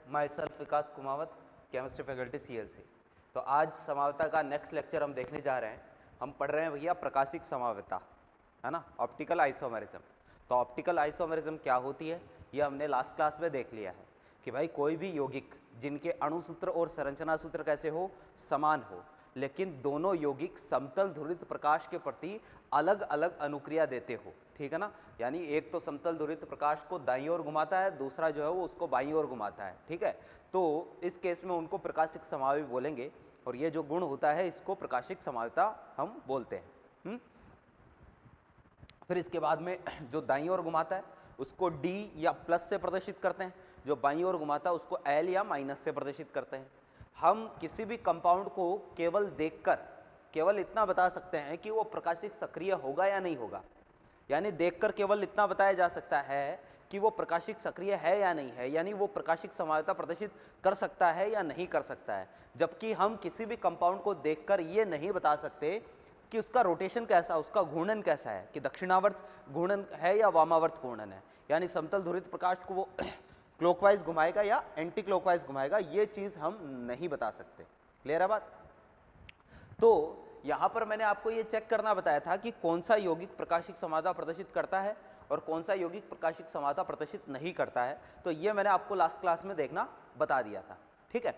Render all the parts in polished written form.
My self Vikas Kumawat, chemistry faculty CLC। तो आज समावता का नेक्स्ट लेक्चर हम देखने जा रहे हैं। हम पढ़ रहे हैं भैया प्रकाशिक समावता, है ना, ऑप्टिकल आइसोमेरिज्म। तो ऑप्टिकल आइसोमेरिज्म क्या होती है ये हमने लास्ट क्लास में देख लिया है कि भाई कोई भी यौगिक जिनके अणुसूत्र और संरचना सूत्र कैसे हो, समान हो, लेकिन दोनों यौगिक समतल ध्रुवित प्रकाश के प्रति अलग अलग अनुक्रिया देते हो, ठीक है ना। यानी एक तो समतल ध्रुवित प्रकाश को दाईं ओर घुमाता है, दूसरा जो है वो उसको बाईं ओर घुमाता है, ठीक है। तो इस केस में उनको प्रकाशिक समावयव बोलेंगे और ये जो गुण होता है इसको प्रकाशिक समावयवता हम बोलते हैं। फिर इसके बाद में जो दाईं ओर घुमाता है उसको D या प्लस से प्रदर्शित करते हैं, जो बाईं ओर घुमाता है उसको L या माइनस से प्रदर्शित करते हैं। हम किसी भी कंपाउंड को केवल देखकर केवल इतना बता सकते हैं कि वो प्रकाशिक सक्रिय होगा या नहीं होगा, यानी देखकर केवल इतना बताया जा सकता है कि वो प्रकाशिक सक्रिय है या नहीं है, यानी वो प्रकाशिक समावयवता प्रदर्शित कर सकता है या नहीं कर सकता है। जबकि हम किसी भी कंपाउंड को देखकर ये नहीं बता सकते कि उसका रोटेशन कैसा, उसका घूर्णन कैसा है, कि दक्षिणावर्त घूर्णन है या वामावर्त घूर्णन है, यानी समतल ध्रुवित प्रकाश को वो क्लॉकवाइज घुमाएगा या एंटी क्लॉकवाइज घुमाएगा, ये चीज़ हम नहीं बता सकते। क्लियर है बात। तो यहाँ पर मैंने आपको ये चेक करना बताया था कि कौन सा यौगिक प्रकाशिक समावयवता प्रदर्शित करता है और कौन सा यौगिक प्रकाशिक समावयवता प्रदर्शित नहीं करता है। तो ये मैंने आपको लास्ट क्लास में देखना बता दिया था, ठीक है।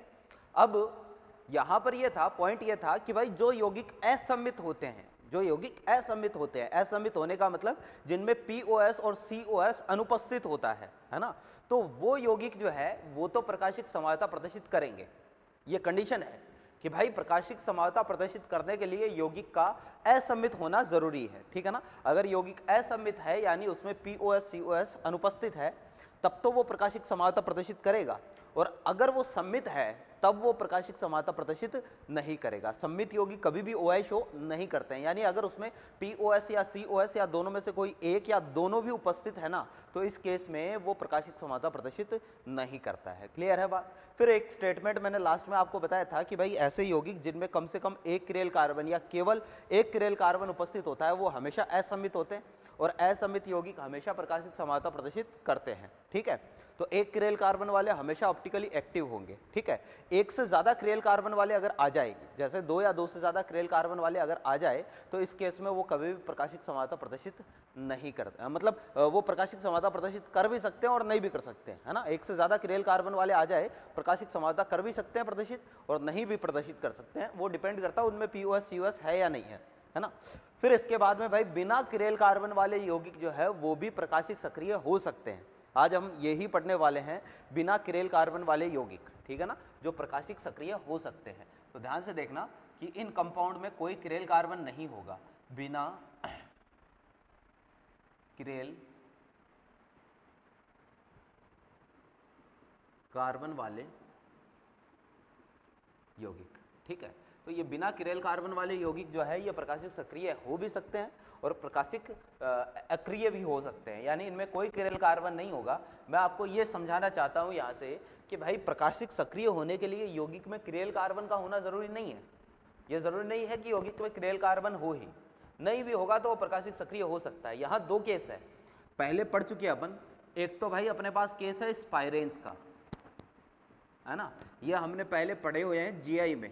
अब यहाँ पर ये था, पॉइंट ये था कि भाई जो यौगिक असम्मित होते हैं, जो यौगिक असम्मित होते हैं, असम्मित होने का मतलब जिनमें POS और COS अनुपस्थित होता है ना, तो वो यौगिक जो है वो तो प्रकाशिक समावयवता प्रदर्शित करेंगे। ये कंडीशन है कि भाई प्रकाशिक समावयवता प्रदर्शित करने के लिए यौगिक का असम्मित होना जरूरी है, ठीक है ना। अगर यौगिक असम्मित है यानी उसमें POS COS अनुपस्थित है तब तो वो प्रकाशिक समावयवता प्रदर्शित करेगा, और अगर वो सम्मित है तब वो प्रकाशिक समावयवता प्रदर्शित नहीं करेगा। सम्मित यौगिक कभी भी OI शो नहीं करते हैं, यानी अगर उसमें POS या COS या दोनों में से कोई एक या दोनों भी उपस्थित है ना, तो इस केस में वो प्रकाशिक समावयवता प्रदर्शित नहीं करता है। क्लियर है बात। फिर एक स्टेटमेंट मैंने लास्ट में आपको बताया था कि भाई ऐसे यौगिक जिनमें कम से कम एक किरेल कार्बन या केवल एक किरेल कार्बन उपस्थित होता है वो हमेशा असम्मित होते हैं, और असम्मित यौगिक हमेशा प्रकाशिक समावयवता प्रदर्शित करते हैं, ठीक है। तो एक किरेल कार्बन वाले हमेशा ऑप्टिकली एक्टिव होंगे, ठीक है। एक से ज्यादा किरेल कार्बन वाले अगर आ जाएगी, जैसे दो या दो से ज्यादा किरेल कार्बन वाले अगर आ जाए तो इस केस में वो कभी भी प्रकाशिक समावयवता प्रदर्शित नहीं करते, मतलब वो प्रकाशिक समावयवता प्रदर्शित कर भी सकते हैं और नहीं भी कर सकते हैं, है ना। एक से ज्यादा किरेल कार्बन वाले आ जाए प्रकाशिक समावयवता कर भी सकते हैं प्रदर्शित और नहीं भी प्रदर्शित कर सकते हैं, वो डिपेंड करता है उनमें POS COS है या नहीं है ना। फिर इसके बाद में भाई बिना किरेल कार्बन वाले यौगिक जो है वो भी प्रकाशिक सक्रिय हो सकते हैं। आज हम यही पढ़ने वाले हैं, बिना किरेल कार्बन वाले यौगिक, ठीक है ना, जो प्रकाशिक सक्रिय हो सकते हैं। तो ध्यान से देखना कि इन कंपाउंड में कोई किरेल कार्बन नहीं होगा, बिना किरेल कार्बन वाले यौगिक, ठीक है। तो ये बिना किरेल कार्बन वाले यौगिक जो है ये प्रकाशिक सक्रिय हो भी सकते हैं और प्रकाशिक अक्रिय भी हो सकते हैं, यानी इनमें कोई किरेल कार्बन नहीं होगा। मैं आपको ये समझाना चाहता हूँ यहाँ से कि भाई प्रकाशिक सक्रिय होने के लिए यौगिक में किरेल कार्बन का होना जरूरी नहीं है। ये जरूरी नहीं है कि यौगिक में किरेल कार्बन हो ही, नहीं भी होगा तो वो प्रकाशिक सक्रिय हो सकता है। यहाँ दो केस है, पहले पढ़ चुके अपन। एक तो भाई अपने पास केस है स्पाइरेंस का, है ना, ये हमने पहले पढ़े हुए हैं GI में,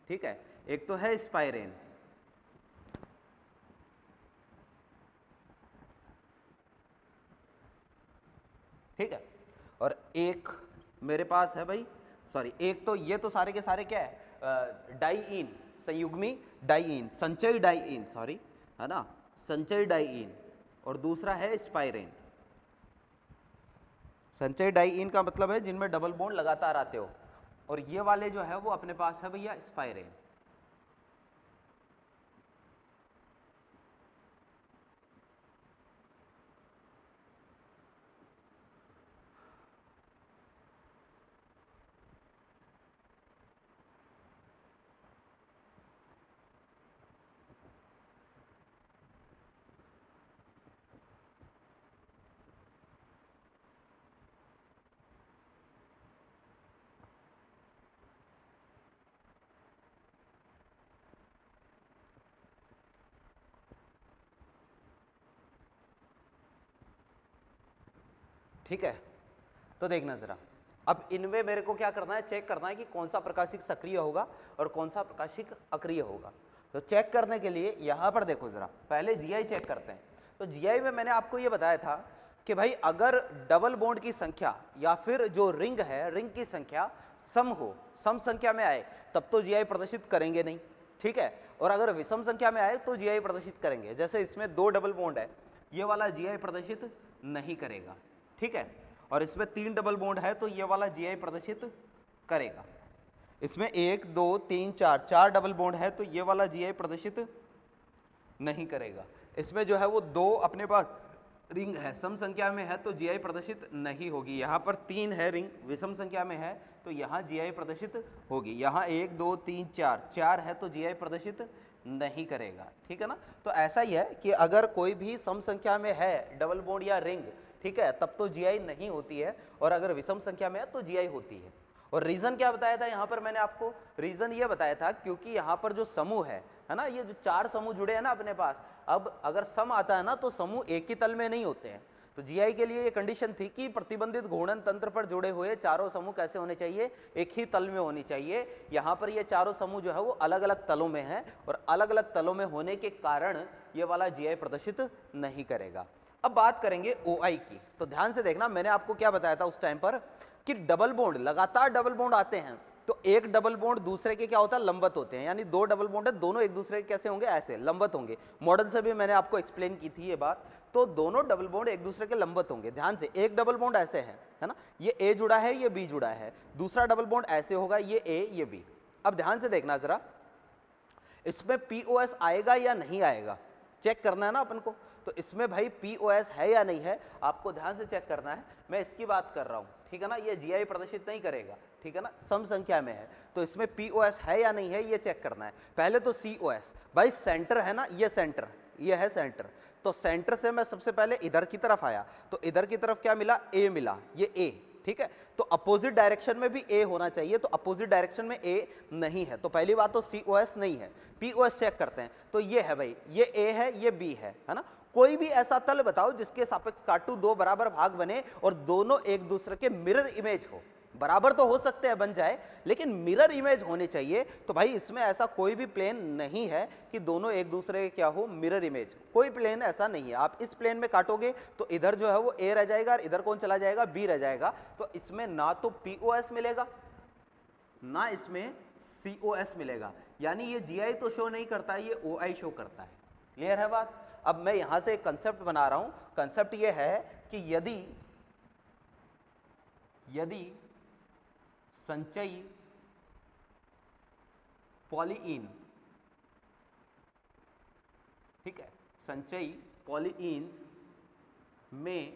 ठीक है। एक तो है स्पाइरेन, ठीक है, और एक मेरे पास है भाई, सॉरी, एक तो ये तो सारे के सारे क्या है, डाइईन, संयुग्मी डाइईन, संचयी डाइईन, सॉरी, है ना, संचयी डाइईन, और दूसरा है स्पाइरेन। संचयी डाइईन का मतलब है जिनमें डबल बॉन्ड लगातार आते हो, और ये वाले जो है वो अपने पास है भैया स्पाइरेन। ठीक है, तो देखना जरा, अब इनमें मेरे को क्या करना है, चेक करना है कि कौन सा प्रकाशिक सक्रिय होगा और कौन सा प्रकाशिक अक्रिय होगा। तो चेक करने के लिए यहाँ पर देखो जरा, पहले जीआई चेक करते हैं। तो जीआई में मैंने आपको ये बताया था कि भाई अगर डबल बॉन्ड की संख्या या फिर जो रिंग है, रिंग की संख्या सम हो, सम संख्या में आए, तब तो जीआई प्रदर्शित करेंगे नहीं, ठीक है। और अगर विषम संख्या में आए तो जीआई प्रदर्शित करेंगे। जैसे इसमें 2 डबल बॉन्ड है, ये वाला जीआई प्रदर्शित नहीं करेगा, ठीक है। और इसमें 3 डबल बॉन्ड है तो ये वाला जीआई प्रदर्शित करेगा। इसमें 1 2 3 4 डबल बॉन्ड है तो ये वाला जीआई प्रदर्शित नहीं करेगा। इसमें जो है वो 2 अपने पास रिंग है, सम संख्या में है तो जीआई प्रदर्शित नहीं होगी। यहाँ पर 3 है रिंग, विषम संख्या में है तो यहाँ जीआई प्रदर्शित होगी। यहाँ 1 2 3 4 है तो जीआई प्रदर्शित नहीं करेगा, ठीक है ना। तो ऐसा ही है कि अगर कोई भी सम संख्या में है डबल बॉन्ड या रिंग, ठीक है, तब तो जीआई नहीं होती है, और अगर विषम संख्या में है तो जीआई होती है। और रीजन क्या बताया था यहाँ पर मैंने आपको, रीजन ये बताया था क्योंकि यहाँ पर जो समूह है ना, ये जो 4 समूह जुड़े हैं ना अपने पास, अब अगर सम आता है ना तो समूह एक ही तल में नहीं होते हैं। तो जीआई के लिए ये कंडीशन थी कि प्रतिबंधित घूर्णन तंत्र पर जुड़े हुए चारों समूह कैसे होने चाहिए, एक ही तल में होनी चाहिए। यहाँ पर ये चारों समूह जो है वो अलग अलग तलों में है, और अलग अलग तलों में होने के कारण ये वाला जीआई प्रदर्शित नहीं करेगा। अब बात करेंगे ओआई की। तो ध्यान से देखना, मैंने आपको क्या बताया था उस टाइम पर कि डबल बॉन्ड, लगातार डबल बॉन्ड आते हैं तो एक डबल बॉन्ड दूसरे के क्या होता है, लंबवत होते हैं। यानी 2 डबल बॉन्ड है, दोनों एक दूसरे के कैसे होंगे, ऐसे लंबवत होंगे। मॉडल से भी मैंने आपको एक्सप्लेन की थी ये बात। तो दोनों डबल बॉन्ड एक दूसरे के लंबवत होंगे। ध्यान से, एक डबल बॉन्ड ऐसे है ना, ये ए जुड़ा है, ये बी जुड़ा है। दूसरा डबल बॉन्ड ऐसे होगा, ये ए ये बी। अब ध्यान से देखना जरा, इसमें पीओएस आएगा या नहीं आएगा, चेक करना है ना अपन को। तो इसमें भाई पीओएस है या नहीं है, आपको ध्यान से चेक करना है। मैं इसकी बात कर रहा हूँ, ठीक है ना। ये जीआई प्रदर्शित नहीं करेगा, ठीक है ना, सम संख्या में है। तो इसमें पीओएस है या नहीं है ये चेक करना है। पहले तो सीओएस, भाई सेंटर है ना, ये सेंटर, ये है सेंटर। तो सेंटर से मैं सबसे पहले इधर की तरफ आया, तो इधर की तरफ क्या मिला, ए मिला, ये ए, ठीक है। तो अपोजिट डायरेक्शन में भी ए होना चाहिए, तो अपोजिट डायरेक्शन में ए नहीं है। तो पहली बात तो सीओएस नहीं है। पीओएस चेक करते हैं, तो ये है भाई, ये ए है, ये बी है ना। कोई भी ऐसा तल बताओ जिसके सापेक्ष काटू 2 बराबर भाग बने और दोनों एक दूसरे के मिरर इमेज हो। बराबर तो हो सकते हैं, बन जाए, लेकिन मिरर इमेज होनी चाहिए। तो भाई इसमें ऐसा कोई भी प्लेन नहीं है कि दोनों एक दूसरे के क्या हो, मिरर इमेज। कोई प्लेन ऐसा नहीं है। आप इस प्लेन में काटोगे तो इधर जो है वो ए रह जाएगा और इधर कौन चला जाएगा, बी रह जाएगा। तो इसमें ना तो पीओएस मिलेगा ना इसमें सीओएस मिलेगा। यानी ये जीआई तो शो नहीं करता है, ये ओआई शो करता है। क्लियर है बात। अब मैं यहां से एक कंसेप्ट बना रहा हूं। कंसेप्ट ये है कि यदि संचयी पॉलीइन, ठीक है, संचयी पॉलीइन्स में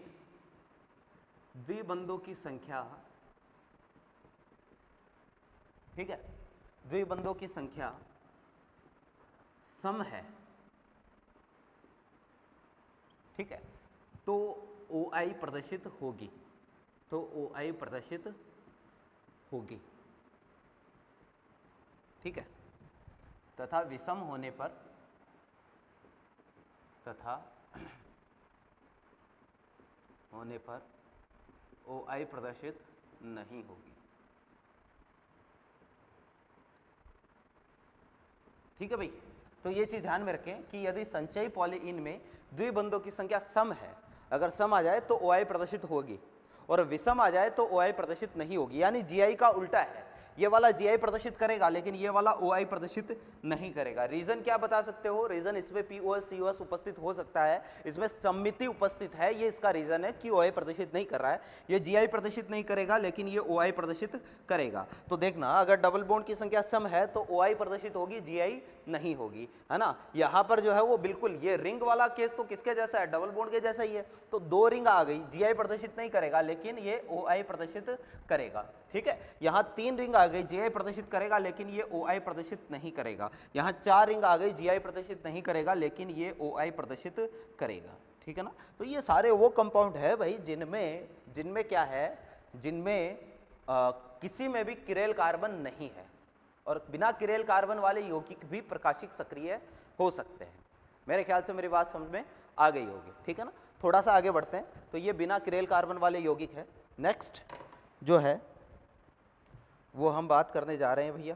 द्विबंधों की संख्या, ठीक है, द्विबंधों की संख्या सम है, ठीक है, तो ओआई प्रदर्शित होगी, तो ओआई प्रदर्शित होगी, ठीक है। तथा विषम होने पर, ओआई प्रदर्शित नहीं होगी, ठीक है भाई। तो ये चीज ध्यान में रखें कि यदि संचयी पॉलीइन में द्विबंधों की संख्या सम है, अगर सम आ जाए तो ओआई प्रदर्शित होगी, और विषम आ जाए तो ओआई प्रदर्शित नहीं होगी। यानी जीआई का उल्टा है, ये वाला जीआई प्रदर्शित करेगा लेकिन ये वाला ओआई प्रदर्शित नहीं करेगा। रीजन क्या बता सकते हो, रीजन इसमें पीओएस सीओएस उपस्थित हो सकता है, इसमें सममिति उपस्थित है, ये इसका रीजन है कि ओआई प्रदर्शित नहीं कर रहा है। ये जीआई प्रदर्शित नहीं करेगा लेकिन ये ओआई प्रदर्शित करेगा। तो देखना, अगर डबल बॉन्ड की संख्या सम है तो ओआई प्रदर्शित होगी, जीआई नहीं होगी, है ना। यहाँ पर जो है वो बिल्कुल ये रिंग वाला केस तो किसके जैसा है, डबल बॉन्ड के जैसा ही है। तो 2 रिंग आ गई, जीआई प्रदर्शित नहीं करेगा लेकिन ये ओआई प्रदर्शित करेगा, ठीक है। यहाँ 3 रिंग आ गई, जीआई प्रदर्शित करेगा लेकिन ये ओआई प्रदर्शित नहीं करेगा। यहाँ 4 रिंग आ गई, जीआई प्रदर्शित नहीं करेगा लेकिन ये ओआई प्रदर्शित करेगा, ठीक है ना। तो ये सारे वो कंपाउंड है भाई जिनमें क्या है, जिनमें किसी में भी किरेल कार्बन नहीं है, और बिना किरेल कार्बन वाले यौगिक भी प्रकाशिक सक्रिय हो सकते हैं। मेरे ख्याल से मेरी बात समझ में आ गई होगी, ठीक है ना। थोड़ा सा आगे बढ़ते हैं। तो ये बिना किरेल कार्बन वाले यौगिक है। नेक्स्ट जो है वो हम बात करने जा रहे हैं भैया।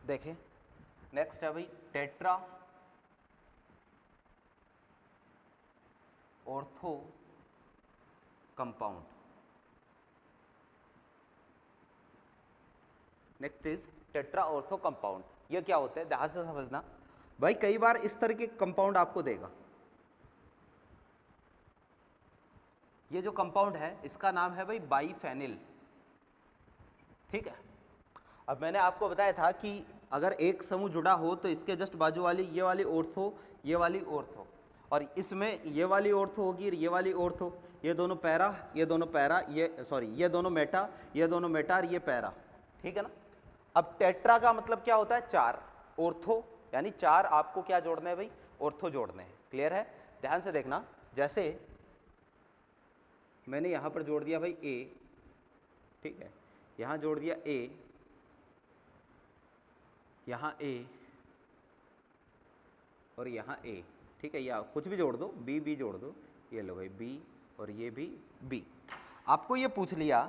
देखिए नेक्स्ट है भाई tetra ortho compound. Next is tetra ortho compound. ये क्या होता है ध्यान से समझना भाई। कई बार इस तरह के कंपाउंड आपको देगा। ये जो कंपाउंड है इसका नाम है भाई बाईफेनिल, ठीक है। अब मैंने आपको बताया था कि अगर एक समूह जुड़ा हो तो इसके जस्ट बाजू वाली ये वाली ऑर्थो, ये वाली ऑर्थो, और इसमें ये वाली ऑर्थो होगी, ये वाली ऑर्थो, ये दोनों पैरा, ये दोनों पैरा, ये सॉरी ये दोनों मेटा, ये दोनों मेटा और ये पैरा, ठीक है ना। अब टेट्रा का मतलब क्या होता है? चार। ऑर्थो यानी चार आपको क्या जोड़ने हैं भाई? ऑर्थो जोड़ने हैं। क्लियर है? ध्यान से देखना, जैसे मैंने यहां पर जोड़ दिया भाई ए, ठीक है, यहां जोड़ दिया ए, यहाँ ए और यहाँ ए, ठीक है, या कुछ भी जोड़ दो, बी बी जोड़ दो, ये लो भाई बी और ये भी बी। आपको ये पूछ लिया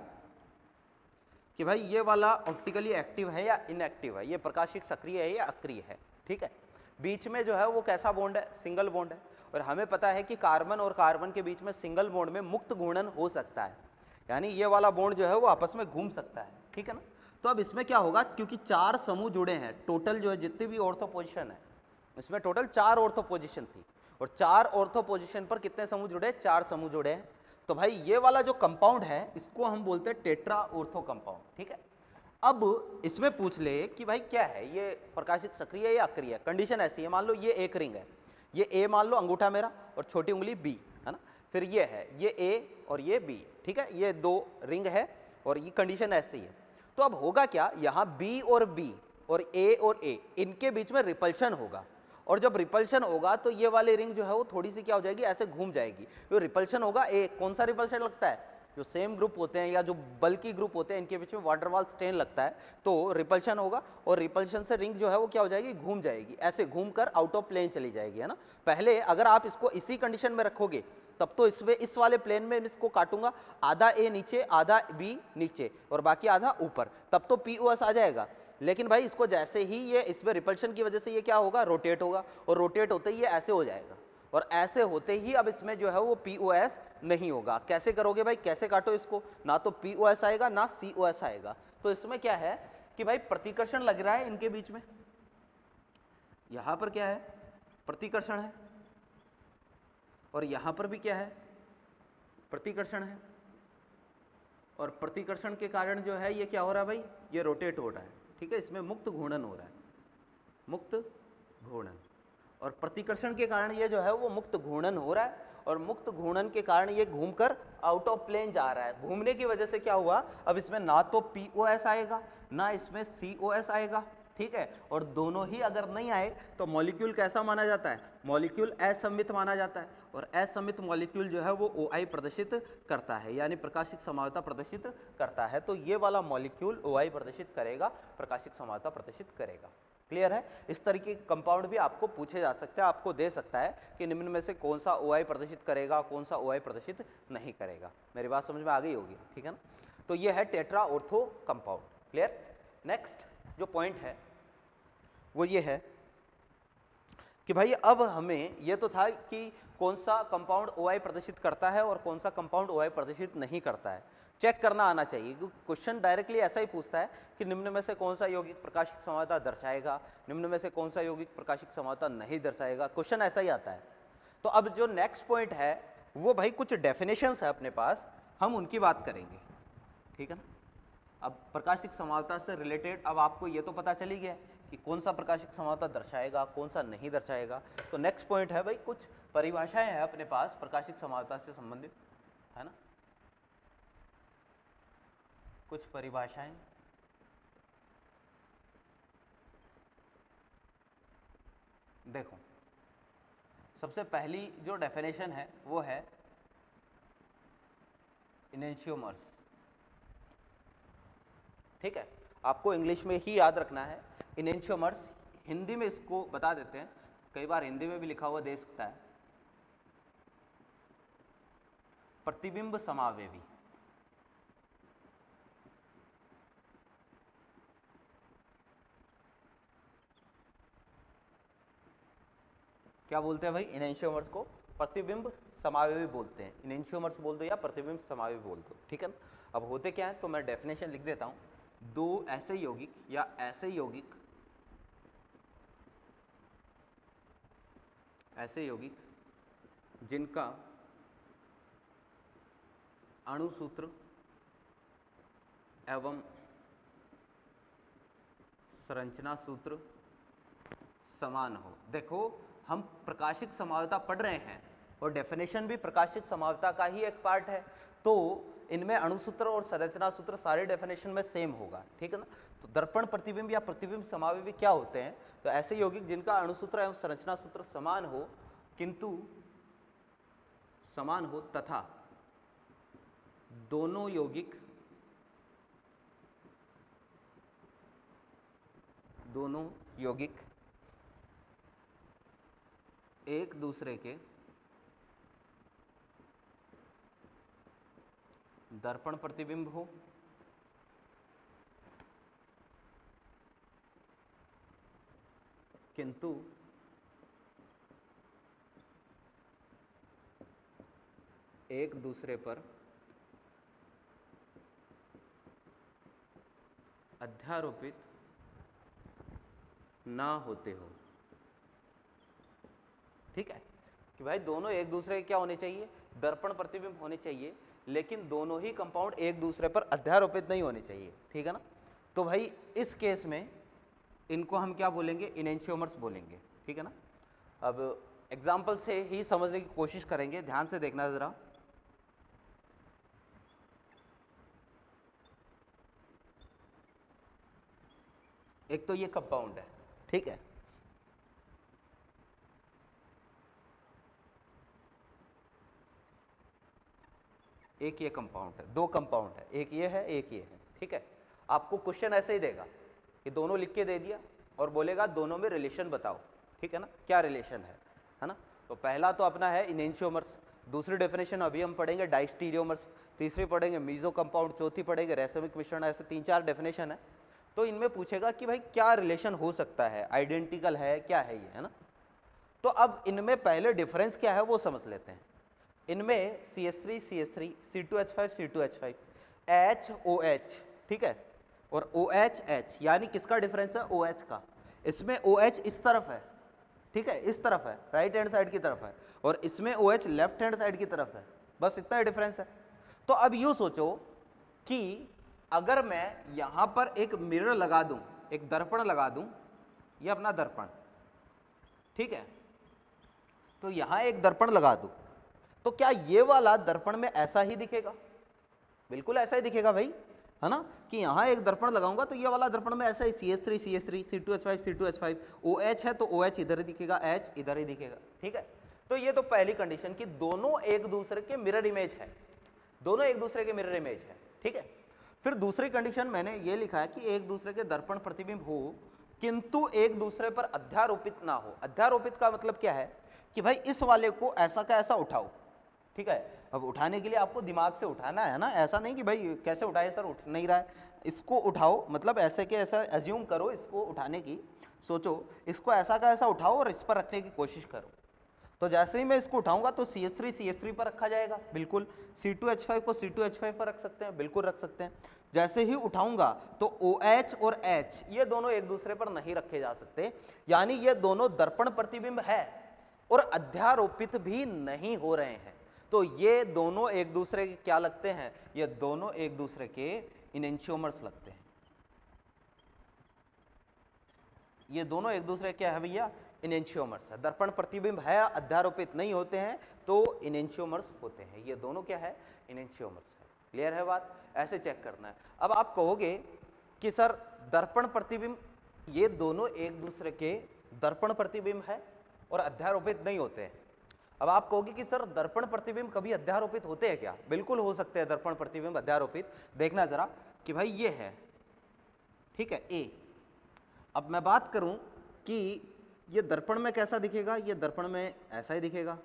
कि भाई ये वाला ऑप्टिकली एक्टिव है या इनएक्टिव है, ये प्रकाशिक सक्रिय है या अक्रिय है, ठीक है। बीच में जो है वो कैसा बॉन्ड है? सिंगल बॉन्ड है। और हमें पता है कि कार्बन और कार्बन के बीच में सिंगल बॉन्ड में मुक्त घूर्णन हो सकता है, यानी ये वाला बॉन्ड जो है वो आपस में घूम सकता है, ठीक है ना। तो अब इसमें क्या होगा, क्योंकि चार समूह जुड़े हैं, टोटल जो है जितनी भी ऑर्थो पोजीशन है इसमें टोटल 4 ऑर्थो पोजीशन थी, और 4 ऑर्थो पोजीशन पर कितने समूह जुड़े? 4 समूह जुड़े हैं। तो भाई ये वाला जो कंपाउंड है इसको हम बोलते हैं टेट्रा ऑर्थो कंपाउंड, ठीक है। अब इसमें पूछ ले कि भाई क्या है ये, प्रकाशिक सक्रिय है या अक्रिय? कंडीशन ऐसी है, मान लो ये एक रिंग है, ये ए मान लो अंगूठा मेरा और छोटी उंगली बी, है ना। फिर ये है, ये ए और ये बी, ठीक है, ये दो रिंग है और ये कंडीशन ऐसी है। तो अब होगा क्या, यहाँ बी और बी और ए इनके बीच में रिपल्शन होगा, और जब रिपल्शन होगा तो ये वाली रिंग जो है वो थोड़ी सी क्या हो जाएगी, ऐसे घूम जाएगी। जो रिपल्शन होगा, ए कौन सा रिपल्शन लगता है? जो सेम ग्रुप होते हैं या जो बल्कि ग्रुप होते हैं इनके बीच में वाटरवॉल स्ट्रेन लगता है, तो रिपल्शन होगा, और रिपल्शन से रिंग जो है वो क्या हो जाएगी, घूम जाएगी, ऐसे घूम कर आउट ऑफ प्लेन चली जाएगी, है ना। पहले अगर आप इसको इसी कंडीशन में रखोगे तब तो इसमें इस वाले प्लेन में इसको काटूंगा, आधा ए नीचे आधा बी नीचे और बाकी आधा ऊपर, तब तो पीओएस आ जाएगा। लेकिन भाई इसको जैसे ही ये इसमें रिपल्शन की वजह से ये क्या होगा, रोटेट होगा, और रोटेट होते ही ये ऐसे हो जाएगा, और ऐसे होते ही अब इसमें जो है वो पीओएस नहीं होगा। कैसे करोगे भाई, कैसे काटो इसको? ना तो पीओएस आएगा ना सीओएस आएगा। तो इसमें क्या है कि भाई प्रतिकर्षण लग रहा है इनके बीच में, यहां पर क्या है, प्रतिकर्षण है, और यहां पर भी क्या है, प्रतिकर्षण है, और प्रतिकर्षण के कारण जो है ये क्या हो रहा है भाई, ये रोटेट हो रहा है, ठीक है, इसमें मुक्त घूर्णन हो रहा है, मुक्त घूर्णन, और प्रतिकर्षण के कारण ये जो है वो मुक्त घूर्णन हो रहा है, और मुक्त घूर्णन के कारण ये घूमकर आउट ऑफ प्लेन जा रहा है। घूमने की वजह से क्या हुआ, अब इसमें ना तो पीओएस आएगा ना इसमें सीओएस आएगा, ठीक है, और दोनों ही अगर नहीं आए तो मॉलिक्यूल कैसा माना जाता है, मॉलिक्यूल असममित माना जाता है, और असममित मॉलिक्यूल जो है वो OI प्रदर्शित करता है, यानी प्रकाशिक समावता प्रदर्शित करता है। तो ये वाला मॉलिक्यूल OI प्रदर्शित करेगा, प्रकाशिक समावता प्रदर्शित करेगा। क्लियर है? इस तरीके के कंपाउंड भी आपको पूछे जा सकते हैं, आपको दे सकता है कि निम्न में से कौन सा OI प्रदर्शित करेगा, कौन सा OI प्रदर्शित नहीं करेगा। मेरी बात समझ में आ गई होगी, ठीक है ना। तो ये है tetra ortho compound. Clear? Next जो पॉइंट है वो ये है कि भाई अब हमें ये तो था कि कौन सा कंपाउंड OI प्रदर्शित करता है और कौन सा कंपाउंड OI प्रदर्शित नहीं करता है, चेक करना आना चाहिए, क्योंकि क्वेश्चन डायरेक्टली ऐसा ही पूछता है कि निम्न में से कौन सा यौगिक प्रकाशिक समावता दर्शाएगा, निम्न में से कौन सा यौगिक प्रकाशिक समावता नहीं दर्शाएगा, क्वेश्चन ऐसा ही आता है। तो अब जो नेक्स्ट पॉइंट है वो भाई कुछ डेफिनेशंस है अपने पास, हम उनकी बात करेंगे, ठीक है ना। अब प्रकाशिक समावता से रिलेटेड अब आपको ये तो पता चली गया कि कौन सा प्रकाशिक समावता दर्शाएगा, कौन सा नहीं दर्शाएगा। तो नेक्स्ट पॉइंट है भाई कुछ परिभाषाएं हैं अपने पास प्रकाशिक समावता से संबंधित, है ना, कुछ परिभाषाएं। देखो, सबसे पहली जो डेफिनेशन है वो है इनेंशियोमर्स। ठीक है, आपको इंग्लिश में ही याद रखना है इनेंशियोमर्स। हिंदी में इसको बता देते हैं, कई बार हिंदी में भी लिखा हुआ दे सकता है, प्रतिबिंब समावेवी। क्या बोलते हैं भाई? इनेंशियोमर्स को प्रतिबिंब समावेवी बोलते हैं। इनेंशियोमर्स बोल दो या प्रतिबिंब समावेवी बोल दो, ठीक है ना। अब होते क्या है, तो मैं डेफिनेशन लिख देता हूं। दो ऐसे यौगिक या ऐसे यौगिक जिनका अणुसूत्र एवं संरचना सूत्र समान हो। देखो, हम प्रकाशिक समावता पढ़ रहे हैं और डेफिनेशन भी प्रकाशिक समावता का ही एक पार्ट है, तो इनमें अणुसूत्र और संरचना सूत्र सारे डेफिनेशन में सेम होगा, ठीक है ना। तो दर्पण प्रतिबिंब या प्रतिबिंब समावेवी क्या होते हैं? तो ऐसे यौगिक जिनका अणुसूत्र एवं संरचना सूत्र समान हो, किंतु समान हो तथा दोनों यौगिक एक दूसरे के दर्पण प्रतिबिंब हो, किंतु एक दूसरे पर अध्यारोपित ना होते हो। ठीक है, कि भाई दोनों एक दूसरे के क्या होने चाहिए? दर्पण प्रतिबिंब होने चाहिए, लेकिन दोनों ही कंपाउंड एक दूसरे पर अध्यारोपित नहीं होने चाहिए, ठीक है ना। तो भाई इस केस में इनको हम क्या बोलेंगे? इनेंशियोमर्स बोलेंगे, ठीक है ना। अब एग्जाम्पल से ही समझने की कोशिश करेंगे, ध्यान से देखना जरा। एक तो ये कंपाउंड है, ठीक है, एक ये कंपाउंड है, दो कंपाउंड है, एक ये है एक ये है, ठीक है। आपको क्वेश्चन ऐसे ही देगा कि दोनों लिख के दे दिया और बोलेगा दोनों में रिलेशन बताओ, ठीक है ना, क्या रिलेशन है ना। तो पहला तो अपना है इनेंशियोमर्स, दूसरी डेफिनेशन अभी हम पढ़ेंगे डाइस्टीरियोमर्स, तीसरी पढ़ेंगे मीजो कंपाउंड, चौथी पढ़ेंगे रैसमिक मिश्रण, ऐसे 3-4 डेफिनेशन है। तो इनमें पूछेगा कि भाई क्या रिलेशन हो सकता है, आइडेंटिकल है, क्या है ये, है ना। तो अब इनमें पहले डिफरेंस क्या है वो समझ लेते हैं। इनमें CH3 CH3 C2H5 C2H5 HOH, ठीक है, और OH H, यानी किसका डिफरेंस है? OH का। इसमें OH इस तरफ है, ठीक है, इस तरफ है, राइट हैंड साइड की तरफ है, और इसमें OH लेफ्ट हैंड साइड की तरफ है, बस इतना ही डिफरेंस है। तो अब यूं सोचो कि अगर मैं यहां पर एक मिरर लगा दूं, एक दर्पण लगा दूं, ये अपना दर्पण, ठीक है, तो यहां एक दर्पण लगा दूं, तो क्या ये वाला दर्पण में ऐसा ही दिखेगा? बिल्कुल ऐसा ही दिखेगा भाई, है ना, कि यहां एक दर्पण लगाऊंगा तो ये वाला दर्पण में ऐसा ही CH3 CH3 C2H5 C2H5 OH है तो OH इधर ही दिखेगा, H इधर ही दिखेगा, ठीक है। तो ये तो पहली कंडीशन कि दोनों एक दूसरे के मिरर इमेज है, दोनों एक दूसरे के मिरर इमेज है, ठीक है। फिर दूसरी कंडीशन मैंने ये लिखा है कि एक दूसरे के दर्पण प्रतिबिंब हो, किंतु एक दूसरे पर अध्यारोपित ना हो। अध्यारोपित का मतलब क्या है कि भाई इस वाले को ऐसा का ऐसा उठाओ, ठीक है। अब उठाने के लिए आपको दिमाग से उठाना है ना, ऐसा नहीं कि भाई कैसे उठाए सर, उठ नहीं रहा है, इसको उठाओ, मतलब ऐसे के ऐसा एज्यूम करो, इसको उठाने की सोचो, इसको ऐसा का ऐसा उठाओ और इस पर रखने की कोशिश करो। तो जैसे ही मैं इसको उठाऊंगा तो CH3 CH3 पर रखा जाएगा, बिल्कुल। C2H5 को C2H5 पर रख सकते हैं, बिल्कुल रख सकते हैं। जैसे ही उठाऊंगा तो OH और H ये दोनों एक दूसरे पर नहीं रखे जा सकते, यानी ये दोनों दर्पण प्रतिबिंब है और अध्यारोपित भी नहीं हो रहे हैं। तो ये दोनों एक दूसरे के क्या लगते हैं? ये दोनों एक दूसरे के इनेंशियोमर्स लगते हैं। ये दोनों एक दूसरे क्या है भैया? इनेंशियोमर्स है। दर्पण प्रतिबिंब है, अध्यारोपित नहीं होते हैं, तो इनेंशियोमर्स होते हैं। ये दोनों क्या है? इनेंशियोमर्स है। क्लियर है बात? ऐसे चेक करना है। अब आप कहोगे कि सर दर्पण प्रतिबिंब, ये दोनों एक दूसरे के दर्पण प्रतिबिंब है, और अध्यारोपित नहीं होते हैं। अब आप कहोगे कि सर दर्पण प्रतिबिंब कभी अध्यारोपित होते हैं क्या? बिल्कुल हो सकते हैं दर्पण प्रतिबिंब अध्यारोपित। देखना जरा कि भाई ये है, ठीक है, ए। अब मैं बात करूं कि ये दर्पण में कैसा दिखेगा, ये दर्पण में ऐसा ही दिखेगा,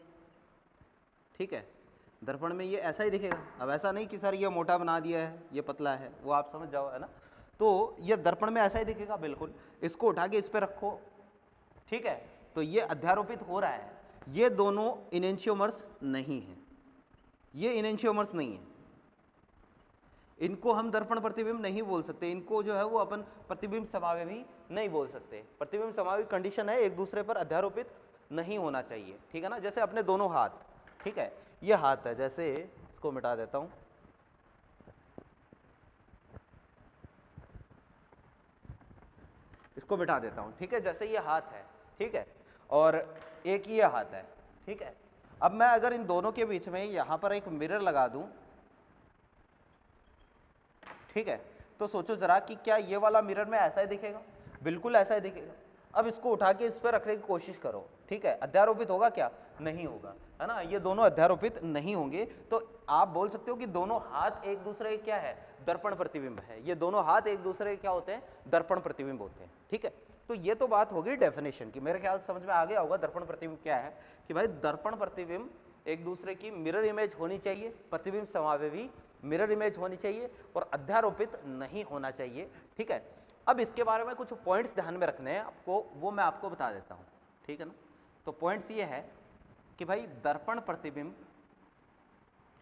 ठीक है, दर्पण में ये ऐसा ही दिखेगा। अब ऐसा नहीं कि सर ये मोटा बना दिया है, ये पतला है, वो आप समझ जाओ, है ना। तो ये दर्पण में ऐसा ही दिखेगा बिल्कुल। इसको उठा के इस पर रखो, ठीक है, तो ये अध्यारोपित हो रहा है। ये दोनों इनेंशियोमर्स नहीं है, ये इनेंशियोमर्स नहीं है, इनको हम दर्पण प्रतिबिंब नहीं बोल सकते। इनको जो है वो अपन प्रतिबिंब समावयवी नहीं बोल सकते। प्रतिबिंब समावयवी कंडीशन है एक दूसरे पर अध्यारोपित नहीं होना चाहिए, ठीक है ना। जैसे अपने दोनों हाथ, ठीक है, ये हाथ है, जैसे इसको मिटा देता हूं, इसको मिटा देता हूं, ठीक है, जैसे ये हाथ है, ठीक है, और एक ये हाथ है, ठीक है। अब मैं अगर इन दोनों के बीच में यहां पर एक मिरर लगा दूं, ठीक है, तो सोचो जरा कि क्या ये वाला मिरर में ऐसा ही दिखेगा? बिल्कुल ऐसा ही दिखेगा। अब इसको उठा के इस पर रखने की कोशिश करो, ठीक है, अध्यारोपित होगा क्या? नहीं होगा, है ना, ये दोनों अध्यारोपित नहीं होंगे। तो आप बोल सकते हो कि दोनों हाथ एक दूसरे के क्या है? दर्पण प्रतिबिंब है। ये दोनों हाथ एक दूसरे के क्या होते हैं? दर्पण प्रतिबिंब होते हैं, ठीक है। तो ये तो बात होगी डेफिनेशन की, मेरे ख्याल से समझ में आ गया होगा दर्पण प्रतिबिंब क्या है। कि भाई दर्पण प्रतिबिंब एक दूसरे की मिरर इमेज होनी चाहिए, प्रतिबिंब समावयवी मिरर इमेज होनी चाहिए और अध्यारोपित नहीं होना चाहिए, ठीक है। अब इसके बारे में कुछ पॉइंट्स ध्यान में रखने हैं आपको, वो मैं आपको बता देता हूं, ठीक है ना। तो पॉइंट्स ये है कि भाई दर्पण प्रतिबिंब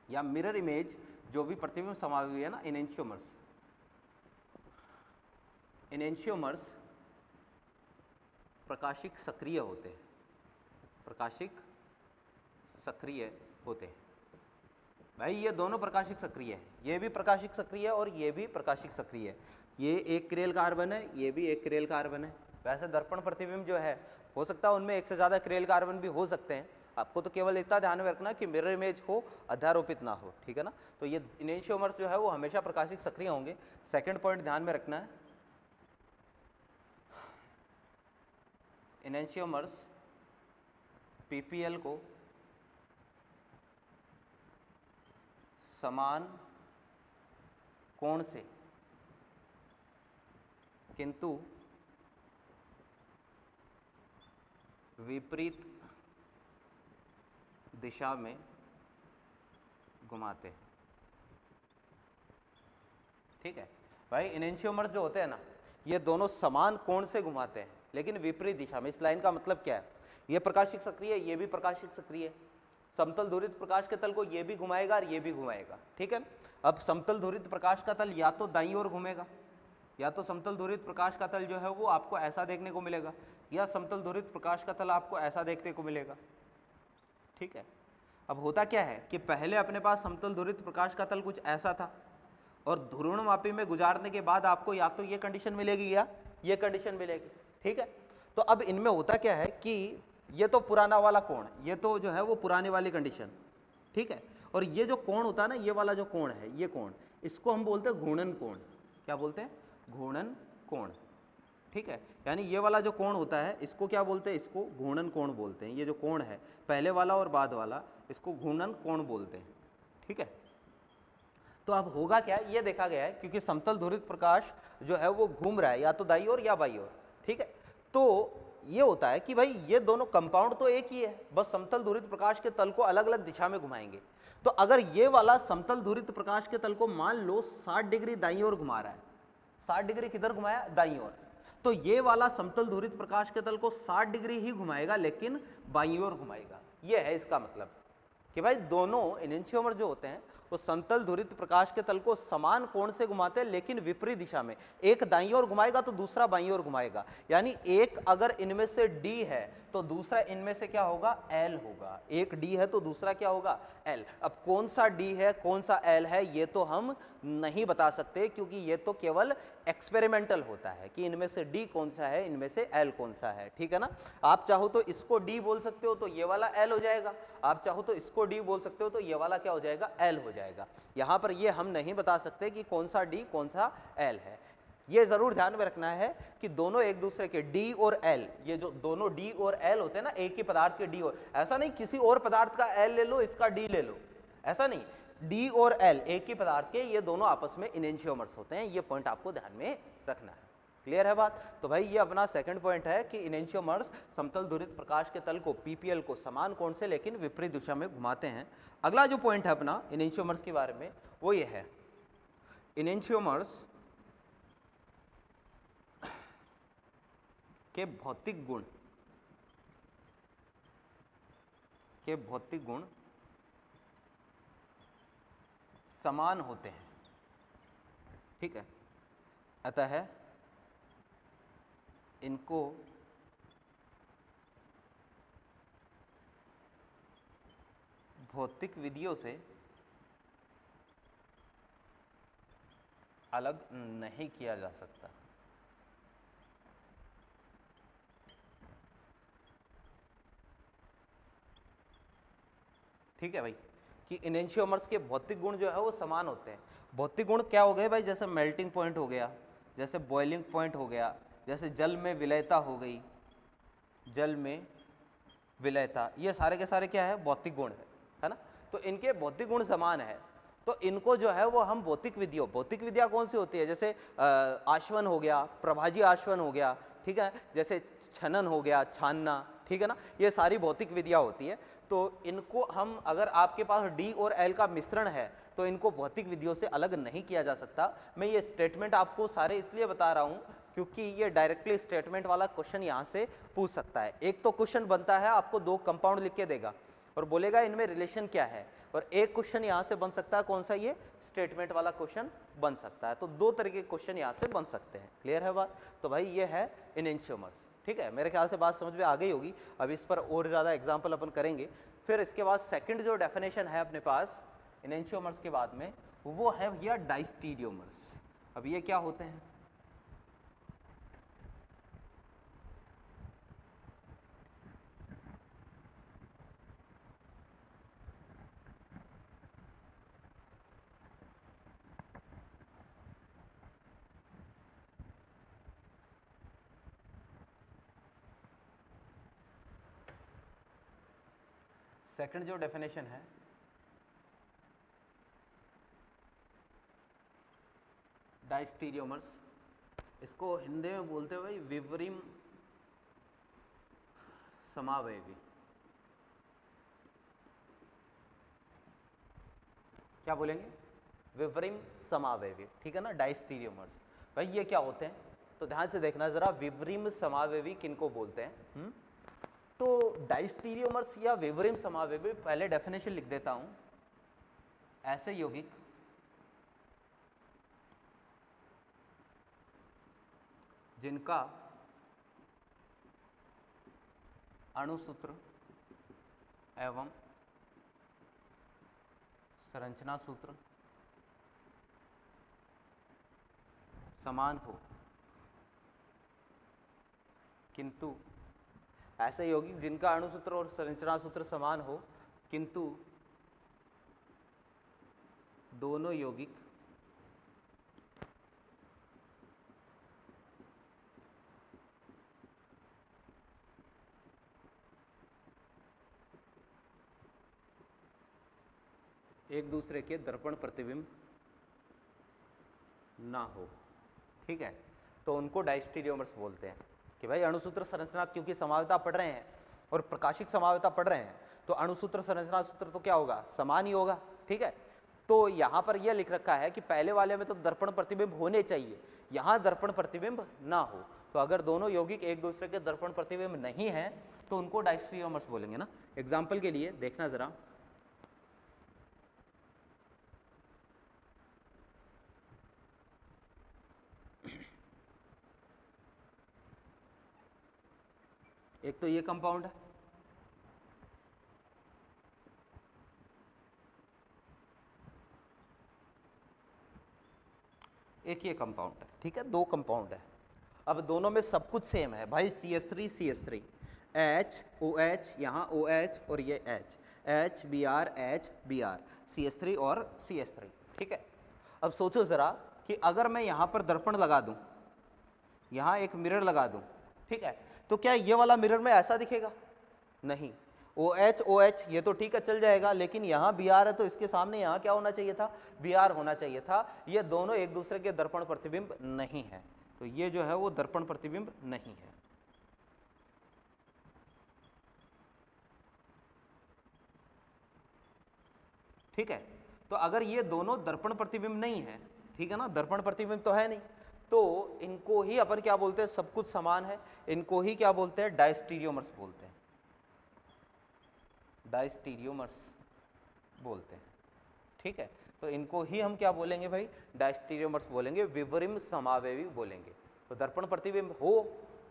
या मिरर इमेज जो भी प्रतिबिंब समावयवी है ना, इनेंशियोमर्स प्रकाशिक सक्रिय होते हैं, प्रकाशिक सक्रिय होते हैं। भाई ये दोनों प्रकाशिक सक्रिय है, ये भी प्रकाशिक सक्रिय है और ये भी प्रकाशिक सक्रिय है। ये एक क्रियल कार्बन है, ये भी एक क्रियल कार्बन है। वैसे दर्पण प्रतिबिंब जो है हो सकता है उनमें एक से ज़्यादा क्रियल कार्बन भी हो सकते हैं। आपको तो केवल इतना ध्यान में रखना कि मिरर इमेज हो, अध्यारोपित ना हो, ठीक है ना। तो ये इनेंशियोमर्स जो है वो हमेशा प्रकाशिक सक्रिय होंगे। सेकेंड पॉइंट ध्यान में रखना है, इनेंशियोमर्स पीपीएल को समान कोण से किंतु विपरीत दिशा में घुमाते हैं, ठीक है। भाई इनेंशियोमर्स जो होते हैं ना, ये दोनों समान कोण से घुमाते हैं लेकिन विपरीत दिशा में। इस लाइन का मतलब क्या है? ये प्रकाशिक सक्रिय है, ये भी प्रकाशिक सक्रिय है। समतल धुरित प्रकाश के तल को ये भी घुमाएगा और ये भी घुमाएगा, ठीक है। अब समतल धुरित प्रकाश का तल या तो दाईं ओर घूमेगा, या तो समतल धुरित प्रकाश का तल जो है वो आपको ऐसा देखने को मिलेगा, या समतल धुरित प्रकाश का तल आपको ऐसा देखने को मिलेगा, ठीक है। अब होता क्या है कि पहले अपने पास समतल धुरित प्रकाश का तल कुछ ऐसा था और ध्रुवणमापी में गुजारने के बाद आपको या तो ये कंडीशन मिलेगी या ये कंडीशन मिलेगी, ठीक है। तो अब इनमें होता क्या है कि ये तो पुराना वाला कोण, ये तो जो है वो पुरानी वाली कंडीशन, ठीक है। और ये जो कोण होता है ना, ये वाला जो कोण है, ये कोण, इसको हम बोलते हैं घूर्णन कोण। क्या बोलते हैं? घूर्णन कोण, ठीक है। यानी ये वाला जो कोण होता है इसको क्या बोलते हैं? इसको घूर्णन कोण बोलते हैं। ये जो कोण है पहले वाला और बाद वाला, इसको घूर्णन कोण बोलते हैं, ठीक है। तो अब होगा क्या, ये देखा गया है क्योंकि समतल धुरित प्रकाश जो है वो घूम रहा है या तो दाईं ओर या बाईं ओर, ठीक है। तो ये होता है कि भाई ये दोनों कंपाउंड तो एक ही है, बस समतल धुरित प्रकाश के तल को अलग अलग दिशा में घुमाएंगे। तो अगर ये वाला समतल धुरित प्रकाश के तल को मान लो 60 डिग्री दाईं ओर घुमा रहा है, 60 डिग्री किधर घुमाया? दाईं ओर। तो ये वाला समतल धुरित प्रकाश के तल को 60 डिग्री ही घुमाएगा लेकिन बाईं ओर घुमाएगा। ये है इसका मतलब कि भाई दोनों इनेंशियोमर जो होते हैं वो समतल धुरित प्रकाश के तल को समान कोण से घुमाते हैं लेकिन विपरीत दिशा में। एक दाईं ओर घुमाएगा तो दूसरा बाईं ओर घुमाएगा। यानी एक अगर इनमें से D है तो दूसरा इनमें से क्या होगा? L होगा। एक D है तो दूसरा क्या होगा? L। अब कौन सा D है कौन सा L है ये तो हम नहीं बता सकते क्योंकि ये तो केवल एक्सपेरिमेंटल होता है कि इनमें से D कौन सा है, इनमें से L कौन सा है, ठीक है ना। आप चाहो तो इसको D बोल सकते हो तो ये वाला L हो जाएगा, आप चाहो तो इसको D बोल सकते हो तो ये वाला क्या हो जाएगा? L हो जाएगा। यहाँ पर ये हम नहीं बता सकते कि कौन सा D कौन सा L है। ये जरूर ध्यान में रखना है कि दोनों एक दूसरे के D और L, ये जो दोनों D और L होते हैं ना, एक ही पदार्थ के D और, ऐसा नहीं किसी और पदार्थ का L ले लो इसका D ले लो, ऐसा नहीं, D और L एक ही पदार्थ के, ये दोनों आपस में इनेंशियोमर्स होते हैं। ये पॉइंट आपको ध्यान में रखना है। क्लियर है बात? तो भाई ये अपना सेकंड पॉइंट है कि इनेंशियोमर्स समतल धुरित प्रकाश के तल को पीपीएल को समान कोण से लेकिन विपरीत दिशा में घुमाते हैं। अगला जो पॉइंट है अपना इनेंशियोमर्स के बारे में वो ये है, इनेंशियोमर्स के भौतिक गुण समान होते हैं। ठीक है, अतः इनको भौतिक विधियों से अलग नहीं किया जा सकता। ठीक है भाई, कि इनेंशियोमर्स के भौतिक गुण जो है वो समान होते हैं। भौतिक गुण क्या हो गए भाई? जैसे मेल्टिंग पॉइंट हो गया, जैसे बॉइलिंग पॉइंट हो गया, जैसे जल में विलयता हो गई, जल में विलयता, ये सारे के सारे क्या है? भौतिक गुण है ना। तो इनके भौतिक गुण समान है, तो इनको जो है वो हम भौतिक विधियाँ कौन सी होती है? जैसे आश्वन हो गया, प्रभाजी आश्वन हो गया, ठीक है, जैसे छनन हो गया, छानना, ठीक है ना, ये सारी भौतिक विधियाँ होती है। तो इनको हम, अगर आपके पास D और L का मिश्रण है तो इनको भौतिक विधियों से अलग नहीं किया जा सकता। मैं ये स्टेटमेंट आपको सारे इसलिए बता रहा हूँ क्योंकि ये डायरेक्टली स्टेटमेंट वाला क्वेश्चन यहाँ से पूछ सकता है। एक तो क्वेश्चन बनता है, आपको दो कंपाउंड लिख के देगा और बोलेगा इनमें रिलेशन क्या है, और एक क्वेश्चन यहाँ से बन सकता है, कौन सा? ये स्टेटमेंट वाला क्वेश्चन बन सकता है। तो दो तरीके के क्वेश्चन यहाँ से बन सकते हैं। क्लियर है बात? तो भाई ये है इनेंशियोमर्स। ठीक है, मेरे ख्याल से बात समझ में आ गई होगी। अब इस पर और ज़्यादा एग्जाम्पल अपन करेंगे। फिर इसके बाद सेकंड जो डेफिनेशन है अपने पास इनेंशियोमर्स के बाद में, वो है भैया डायस्टीरियोमर्स। अब ये क्या होते हैं? सेकंड जो डेफिनेशन है डायस्टीरियोमर्स, इसको हिंदी में बोलते हैं भाई विपरीम समावयवी। क्या बोलेंगे? विपरीम समावयवी, ठीक है ना, डायस्टीरियोमर्स। भाई ये क्या होते हैं? तो ध्यान से देखना जरा, विपरीम समावयवी किनको बोलते हैं? तो डायस्टीरियोमर्स या विपरीम समावयवी, पहले डेफिनेशन लिख देता हूं। ऐसे यौगिक जिनका अणुसूत्र एवं संरचना सूत्र समान हो, किंतु ऐसे यौगिक जिनका अणुसूत्र और संरचना सूत्र समान हो किंतु दोनों यौगिक एक दूसरे के दर्पण प्रतिबिंब ना हो। ठीक है, तो उनको डायस्टीरियोमर्स बोलते हैं कि भाई अणुसूत्र संरचना, क्योंकि समावयता पढ़ रहे हैं और प्रकाशिक समावयता पढ़ रहे हैं, तो अणुसूत्र संरचना सूत्र तो क्या होगा? समान ही होगा। ठीक है, तो यहाँ पर यह लिख रखा है कि पहले वाले में तो दर्पण प्रतिबिंब होने चाहिए, यहाँ दर्पण प्रतिबिंब ना हो। तो अगर दोनों यौगिक एक दूसरे के दर्पण प्रतिबिंब नहीं है तो उनको डायस्टीरियोमर्स बोलेंगे ना। एग्जाम्पल के लिए देखना जरा, एक तो ये कंपाउंड है, एक ये कंपाउंड है। ठीक है, दो कंपाउंड है। अब दोनों में सब कुछ सेम है भाई, CH3 CH3, H OH, यहाँ OH और ये H, H Br H Br, CH3 और CH3। ठीक है, अब सोचो ज़रा कि अगर मैं यहाँ पर दर्पण लगा दूँ, यहाँ एक मिरर लगा दूं, ठीक है, तो क्या ये वाला मिरर में ऐसा दिखेगा? नहीं। ओ एच ये तो ठीक है चल जाएगा, लेकिन यहाँ बी आर है तो इसके सामने यहाँ क्या होना चाहिए था? बी आर होना चाहिए था। ये दोनों एक दूसरे के दर्पण प्रतिबिंब नहीं है, तो ये जो है वो दर्पण प्रतिबिंब नहीं है। ठीक है, तो अगर ये दोनों दर्पण प्रतिबिंब नहीं है, ठीक है ना, दर्पण प्रतिबिंब तो है नहीं, तो इनको ही अपन क्या बोलते हैं? सब कुछ समान है, इनको ही क्या बोलते हैं? डायस्टीरियोमर्स बोलते हैं, डायस्टीरियोमर्स बोलते हैं। ठीक है, तो इनको ही हम क्या बोलेंगे भाई? डायस्टीरियोमर्स बोलेंगे, विवरिम समावयवी बोलेंगे। तो दर्पण प्रतिबिंब हो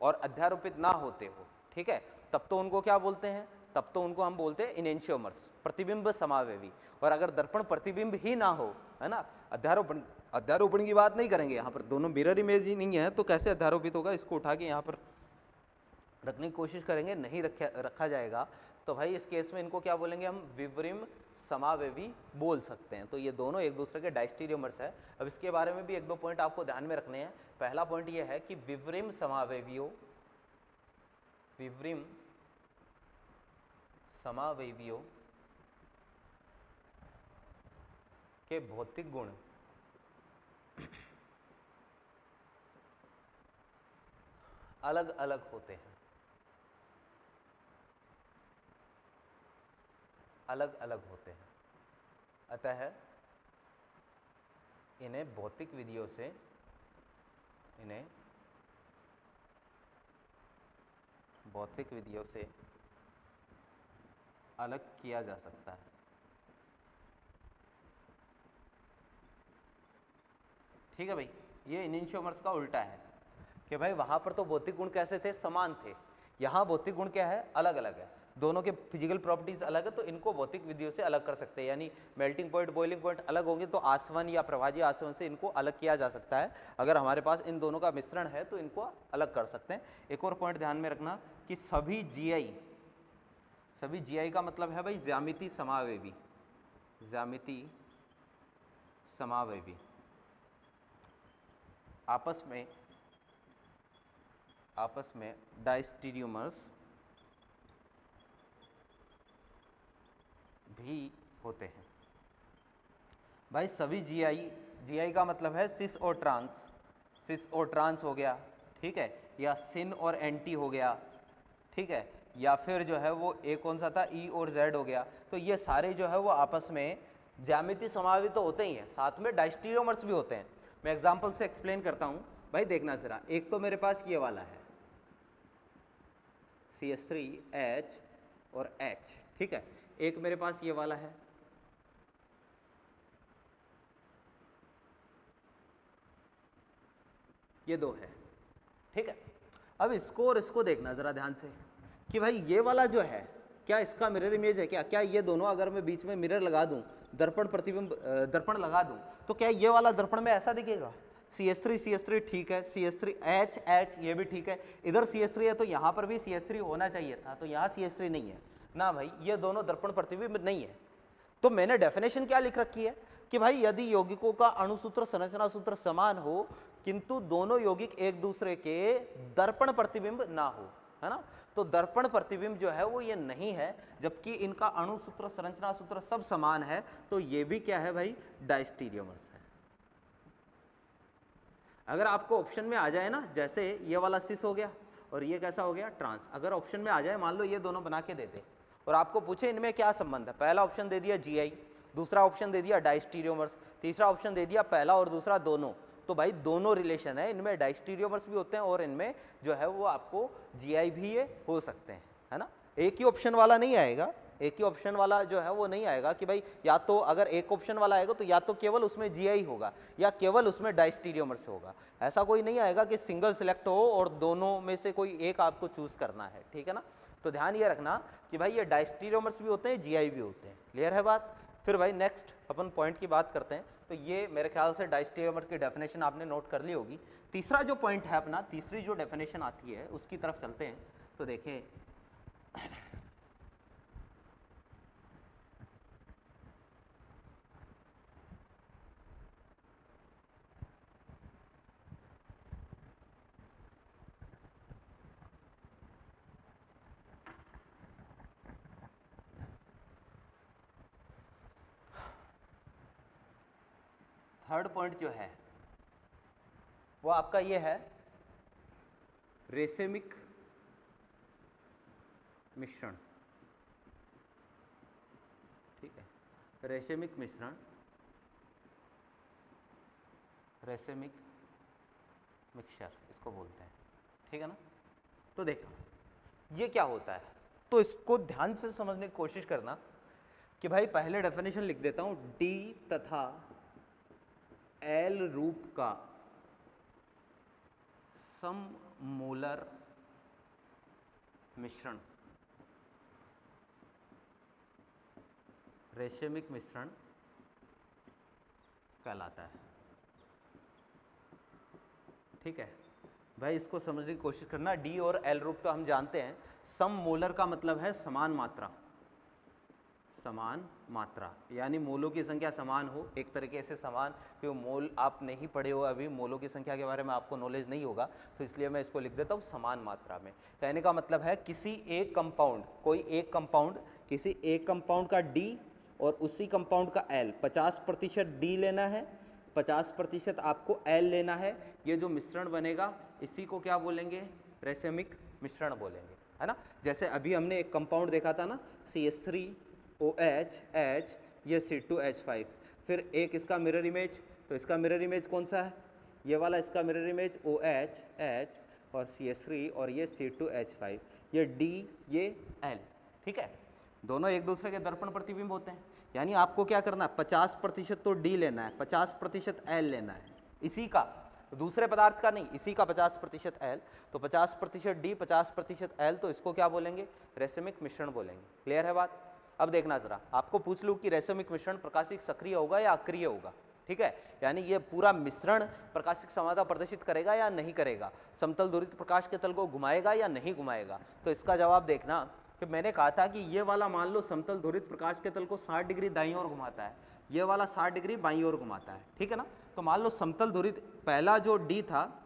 और अध्यारोपित ना होते हो, ठीक है, तब तो उनको क्या बोलते हैं? तब तो उनको हम बोलते हैं इनेंशियोमर्स, प्रतिबिंब समावयवी। और अगर दर्पण प्रतिबिंब ही ना हो, है ना, अध्यारोपण, अध्यारोपण की बात नहीं करेंगे, यहाँ पर दोनों मिरर इमेज ही नहीं है, तो कैसे अध्यारोपित होगा? इसको उठा के यहाँ पर रखने की कोशिश करेंगे, नहीं रखा जाएगा, तो भाई इस केस में इनको क्या बोलेंगे हम? विवरिम समावयवी बोल सकते हैं। तो ये दोनों एक दूसरे के डायस्टीरियोमर्स है। अब इसके बारे में भी एक दो पॉइंट आपको ध्यान में रखने हैं। पहला पॉइंट ये है कि विवरिम समावयवियों, विवरिम समावयवियों के भौतिक गुण अलग अलग होते हैं, अलग अलग होते हैं, अतः इन्हें भौतिक विधियों से, इन्हें भौतिक विधियों से अलग किया जा सकता है। ठीक है भाई, ये इनेंशियोमर्स का उल्टा है कि भाई वहां पर तो भौतिक गुण कैसे थे? समान थे। यहाँ भौतिक गुण क्या है? अलग अलग है, दोनों के फिजिकल प्रॉपर्टीज अलग है, तो इनको भौतिक विधियों से अलग कर सकते हैं। यानी मेल्टिंग पॉइंट, बॉइलिंग पॉइंट अलग होंगे, तो आसवन या प्रभाजी आसवन से इनको अलग किया जा सकता है। अगर हमारे पास इन दोनों का मिश्रण है तो इनको अलग कर सकते हैं। एक और पॉइंट ध्यान में रखना कि सभी जीआई, सभी जीआई का मतलब है भाई ज्यामिति समावयवी, ज्यामिति समावयवी आपस में डायस्टीरियोमर्स भी होते हैं। भाई सभी जीआई, जीआई का मतलब है सिस और ट्रांस, सिस और ट्रांस हो गया, ठीक है, या सिन और एंटी हो गया, ठीक है, या फिर जो है वो एक कौन सा था? ई और जेड हो गया। तो ये सारे जो है वो आपस में ज्यामिति समावित तो होते ही हैं, साथ में डायस्टीरियोमर्स भी होते हैं। मैं एग्जांपल से एक्सप्लेन करता हूं भाई, देखना जरा। एक तो मेरे पास ये वाला है CH3H और H, ठीक है, एक मेरे पास ये वाला है, ये दो है, ठीक है। अब इसको और इसको देखना जरा ध्यान से कि भाई ये वाला जो है क्या इसका मिरर इमेज है? क्या ये दोनों अगर मैं बीच में मिरर लगा दूं, दर्पण प्रतिबिंब दर्पण लगा दूं, तो क्या ये वाला दर्पण में ऐसा दिखेगा? CH3 ठीक है, CH3H ये भी ठीक है, इधर CH3 है तो यहाँ पर भी CH3 होना चाहिए था, तो यहाँ CH3 नहीं है ना भाई, ये दोनों दर्पण प्रतिबिंब नहीं है। तो मैंने डेफिनेशन क्या लिख रखी है कि भाई यदि यौगिकों का अणुसूत्र संरचना सूत्र समान हो किंतु दोनों यौगिक एक दूसरे के दर्पण प्रतिबिंब ना हो, है ना, तो दर्पण प्रतिबिंब जो है वो ये नहीं है, जबकि इनका अणुसूत्र संरचना सूत्र सब समान है, तो ये भी क्या है भाई? डायस्टीरियोमर्स है। अगर आपको ऑप्शन में आ जाए ना, जैसे ये वाला सिस हो गया और ये कैसा हो गया? ट्रांस, अगर ऑप्शन में आ जाए, मान लो ये दोनों बना के दे दे और आपको पूछे इनमें क्या संबंध है, पहला ऑप्शन दे दिया जीआई, दूसरा ऑप्शन दे दिया डायस्टीरियोमर्स, तीसरा ऑप्शन दे दिया पहला और दूसरा दोनों, तो भाई दोनों रिलेशन है, इनमें डायस्टीरियोमर्स भी होते हैं और इनमें जो है वो आपको जीआई भी ये हो सकते हैं, है ना। एक ही ऑप्शन वाला नहीं आएगा, एक ही ऑप्शन वाला जो है वो नहीं आएगा कि भाई या तो अगर एक ऑप्शन वाला आएगा तो या तो केवल उसमें जीआई होगा या केवल उसमें डायस्टीरियोमर्स होगा, ऐसा कोई नहीं आएगा कि सिंगल सिलेक्ट हो और दोनों में से कोई एक आपको चूज करना है, ठीक है ना। तो ध्यान ये रखना कि भाई ये डायस्टीरियोमर्स भी होते हैं, जीआई भी होते हैं, क्लियर है बात। फिर भाई नेक्स्ट अपन पॉइंट की बात करते हैं। तो ये मेरे ख्याल से डायस्टीरियोमर की डेफिनेशन आपने नोट कर ली होगी। तीसरा जो पॉइंट है अपना, तीसरी जो डेफिनेशन आती है उसकी तरफ चलते हैं। तो देखें थर्ड पॉइंट जो है वो आपका ये है रेसेमिक मिश्रण। ठीक है, रेसेमिक मिश्रण, रेसेमिक मिक्सचर इसको बोलते हैं। ठीक है ना। तो देखो ये क्या होता है, तो इसको ध्यान से समझने की कोशिश करना कि भाई पहले डेफिनेशन लिख देता हूं, डी तथा एल रूप का सममूलर मिश्रण रेशमिक मिश्रण कहलाता है। ठीक है भाई, इसको समझने की कोशिश करना। डी और एल रूप तो हम जानते हैं, सममूलर का मतलब है समान मात्रा, समान मात्रा यानी मोलों की संख्या समान हो, एक तरीके से समान, क्योंकि मोल आप नहीं पढ़े हो अभी, मोलों की संख्या के बारे में आपको नॉलेज नहीं होगा, तो इसलिए मैं इसको लिख देता हूँ समान मात्रा में। कहने का मतलब है किसी एक कंपाउंड, कोई एक कंपाउंड, किसी एक कंपाउंड का डी और उसी कंपाउंड का एल, 50% डी लेना है, 50% आपको एल लेना है। ये जो मिश्रण बनेगा इसी को क्या बोलेंगे, रेसेमिक मिश्रण बोलेंगे, है ना। जैसे अभी हमने एक कंपाउंड देखा था ना, CH3OH H, ये C2H5, फिर एक इसका मिरर इमेज, तो इसका मिरर इमेज कौन सा है, ये वाला इसका मिरर इमेज OH H और CH3 और ये C2H5, ये D ये L। ठीक है, दोनों एक दूसरे के दर्पण प्रतिबिंब होते हैं, यानी आपको क्या करना है, 50% तो D लेना है, 50% L लेना है, इसी का, दूसरे पदार्थ का नहीं, इसी का 50% L, तो 50% D 50% L, तो इसको क्या बोलेंगे, रेसेमिक मिश्रण बोलेंगे। क्लियर है बात। अब देखना जरा, आपको पूछ लूँ कि रेसेमिक मिश्रण प्रकाशिक सक्रिय होगा या अक्रिय होगा। ठीक है, यानी ये पूरा मिश्रण प्रकाशिक समानता प्रदर्शित करेगा या नहीं करेगा, समतल धुरित प्रकाश के तल को घुमाएगा या नहीं घुमाएगा। तो इसका जवाब देखना कि मैंने कहा था कि ये वाला मान लो समतल धुरित प्रकाश के तल को 60 डिग्री दाईं ओर घुमाता है, ये वाला 60 डिग्री बाईं ओर घुमाता है। ठीक है ना। तो मान लो समतल धुरित, पहला जो डी था,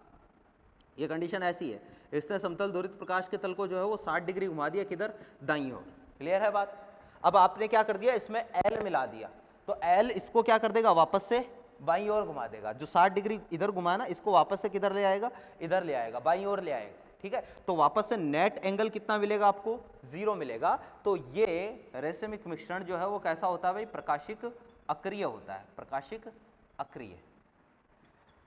ये कंडीशन ऐसी है, इसने समतल धुरित प्रकाश के तल को जो है वो 60 डिग्री घुमा दिया, किधर, दाईं ओर। क्लियर है बात। अब आपने क्या कर दिया, इसमें एल मिला दिया, तो एल इसको क्या कर देगा, वापस से बाईं ओर घुमा देगा, जो 60 डिग्री इधर घुमाया ना, इसको वापस से किधर ले आएगा, इधर ले आएगा, बाईं ओर ले आएगा। ठीक है, तो वापस से नेट एंगल कितना मिलेगा आपको, 0 मिलेगा। तो ये रेसेमिक मिश्रण जो है वो कैसा होता है भाई, प्रकाशिक अक्रिय होता है, प्रकाशिक अक्रिय।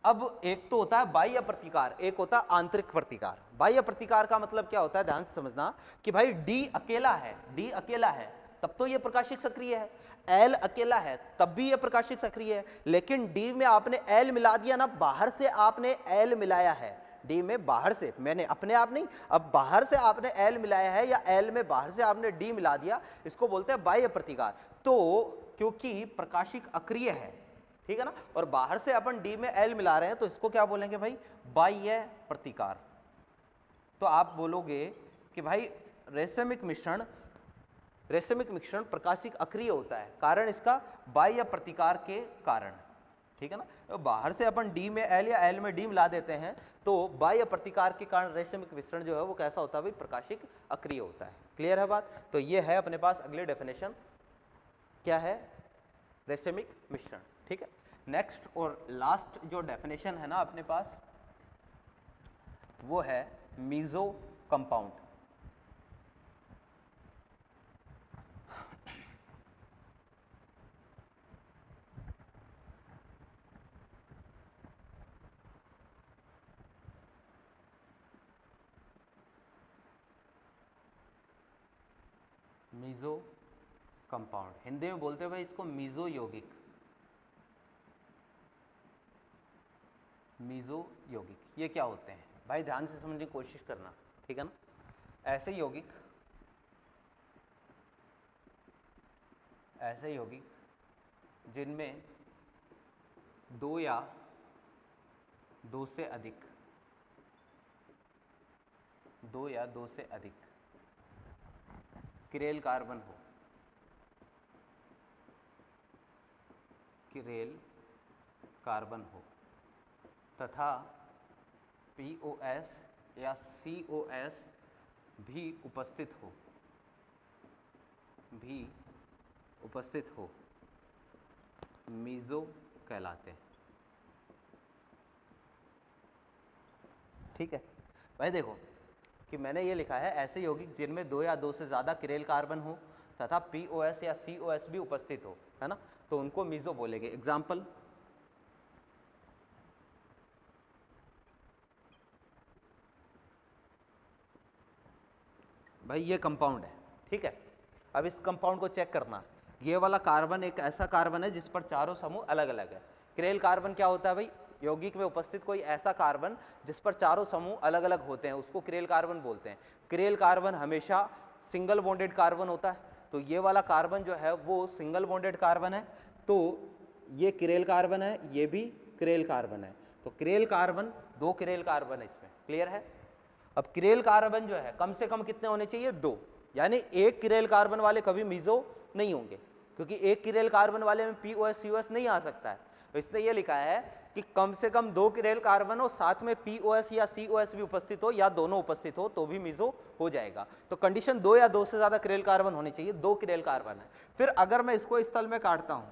अब एक तो होता है बाह्य प्रतिकार, एक होता है आंतरिक प्रतिकार। बाह्य प्रतिकार का मतलब क्या होता है, ध्यान से समझना कि भाई डी अकेला है, डी अकेला है तब तो ये प्रकाशिक सक्रिय है, एल अकेला है तब भी ये प्रकाशिक सक्रिय है, लेकिन डी में आपने एल मिला दिया ना, बाहर से आपने एल मिलाया है, डी में बाहर से, मैंने अपने आप नहीं, अब बाहर से आपने एल मिलाया है, या एल में बाहर से आपने डी मिला दिया, इसको बोलते हैं बाह्य प्रतिकार। तो क्योंकि प्रकाशिक अक्रिय है, ठीक है ना, और बाहर से अपन डी में एल मिला रहे हैं, तो इसको क्या बोलेंगे भाई, बाह्य प्रतिकार। तो आप बोलोगे कि भाई रेसेमिक मिश्रण प्रकाशिक अक्रिय होता है, कारण इसका बाह्य प्रतिकार के कारण। ठीक है ना, तो बाहर से अपन डी में एल या एल में डी मिला देते हैं, तो बाह्य प्रतिकार के कारण रेसेमिक मिश्रण जो है वो कैसा होता है भाई, प्रकाशिक अक्रिय होता है। क्लियर है बात। तो ये है अपने पास अगले डेफिनेशन, क्या है, रेसेमिक मिश्रण। ठीक है, नेक्स्ट और लास्ट जो डेफिनेशन है ना अपने पास, वो है meso compound. Meso compound, Hindi में बोलते हैं भाई इसको मीजो यौगिक, मीजो यौगिक। ये क्या होते हैं भाई, ध्यान से समझने की कोशिश करना। ठीक है ना, ऐसे यौगिक जिनमें दो या दो से अधिक किरेल कार्बन हो, तथा POS या COS भी उपस्थित हो, मीजो कहलाते हैं। ठीक है भाई, देखो कि मैंने ये लिखा है ऐसे यौगिक जिनमें 2 या 2 से ज़्यादा किरेल कार्बन हो तथा POS या COS भी उपस्थित हो, है ना, तो उनको मीजो बोलेंगे। एग्जाम्पल, भाई ये कंपाउंड है, ठीक है। अब इस कंपाउंड को चेक करना, ये वाला कार्बन एक ऐसा कार्बन है जिस पर चारों समूह अलग अलग है। किरेल कार्बन क्या होता है भाई? यौगिक में उपस्थित कोई ऐसा कार्बन जिस पर चारों समूह अलग अलग होते हैं, उसको किरेल कार्बन बोलते हैं। किरेल कार्बन हमेशा सिंगल बॉन्डेड कार्बन होता है, तो ये वाला कार्बन जो है वो सिंगल बॉन्डेड कार्बन है, तो ये किरेल कार्बन है, ये भी किरेल कार्बन है। तो किरेल कार्बन, 2 किरेल कार्बन है इसमें, क्लियर है। अब किरेल कार्बन जो है कम से कम कितने होने चाहिए? 2, यानी एक किरेल कार्बन वाले कभी मीजो नहीं होंगे, क्योंकि एक किरेल कार्बन वाले में POS COS नहीं आ सकता है। तो इसने ये लिखा है कि कम से कम 2 किरेल कार्बन हो, साथ में POS या COS भी उपस्थित हो या दोनों उपस्थित हो तो भी मीजो हो जाएगा। तो कंडीशन 2 या 2 से ज्यादा किरेल कार्बन होने चाहिए, 2 किरेल कार्बन है। फिर अगर मैं इसको इस तल में काटता हूं